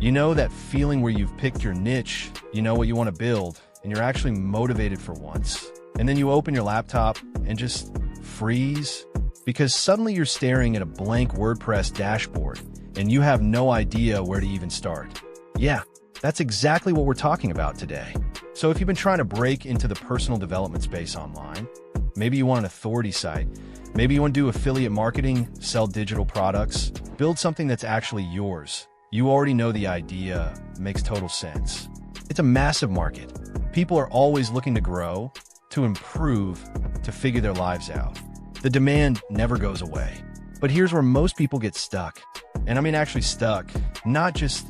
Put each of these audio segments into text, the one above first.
You know that feeling where you've picked your niche, you know what you want to build, and you're actually motivated for once. And then you open your laptop and just freeze because suddenly you're staring at a blank WordPress dashboard and you have no idea where to even start. Yeah, that's exactly what we're talking about today. So if you've been trying to break into the personal development space online, maybe you want an authority site, maybe you want to do affiliate marketing, sell digital products, build something that's actually yours. You already know the idea, makes total sense. It's a massive market. People are always looking to grow, to improve, to figure their lives out. The demand never goes away. But here's where most people get stuck. And I mean actually stuck, not just,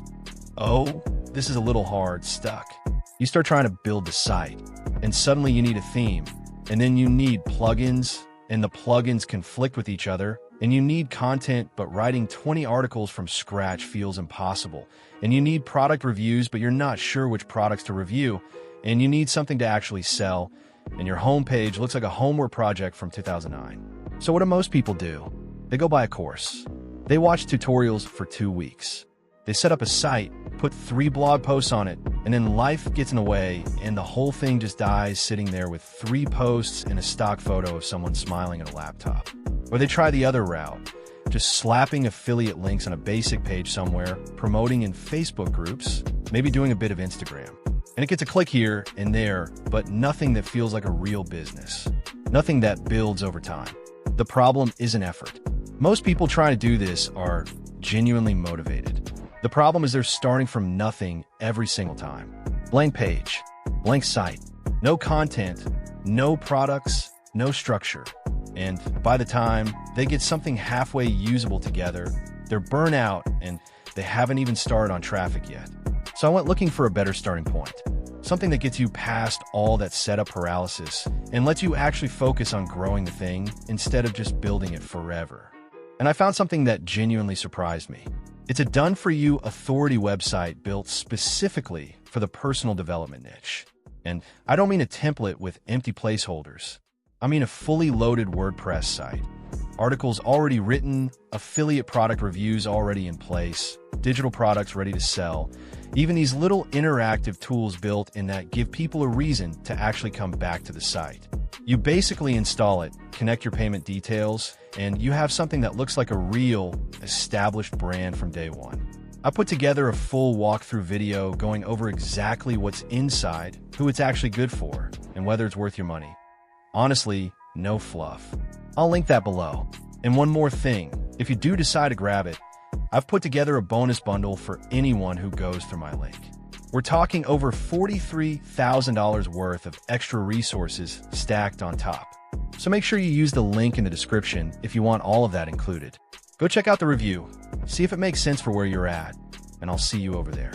oh, this is a little hard, stuck. You start trying to build the site, and suddenly you need a theme, and then you need plugins, and the plugins conflict with each other, and you need content, but writing 20 articles from scratch feels impossible. And you need product reviews, but you're not sure which products to review, and you need something to actually sell, and your homepage looks like a homework project from 2009. So what do most people do? They go buy a course. They watch tutorials for 2 weeks. They set up a site, put 3 blog posts on it, and then life gets in the way, and the whole thing just dies sitting there with 3 posts and a stock photo of someone smiling at a laptop. Or they try the other route, just slapping affiliate links on a basic page somewhere, promoting in Facebook groups, maybe doing a bit of Instagram. And it gets a click here and there, but nothing that feels like a real business. Nothing that builds over time. The problem isn't effort. Most people trying to do this are genuinely motivated. The problem is they're starting from nothing every single time. Blank page, blank site, no content, no products, no structure. And by the time they get something halfway usable together, they're burnt out and they haven't even started on traffic yet. So I went looking for a better starting point. Something that gets you past all that setup paralysis and lets you actually focus on growing the thing instead of just building it forever. And I found something that genuinely surprised me. It's a done-for-you authority website built specifically for the personal development niche. And I don't mean a template with empty placeholders. I mean a fully loaded WordPress site. Articles already written, affiliate product reviews already in place, digital products ready to sell, even these little interactive tools built in that give people a reason to actually come back to the site. You basically install it, connect your payment details, and you have something that looks like a real, established brand from day one. I put together a full walkthrough video going over exactly what's inside, who it's actually good for, and whether it's worth your money. Honestly, no fluff. I'll link that below. And one more thing, if you do decide to grab it, I've put together a bonus bundle for anyone who goes through my link. We're talking over $43,000 worth of extra resources stacked on top. So make sure you use the link in the description if you want all of that included. Go check out the review, see if it makes sense for where you're at, and I'll see you over there.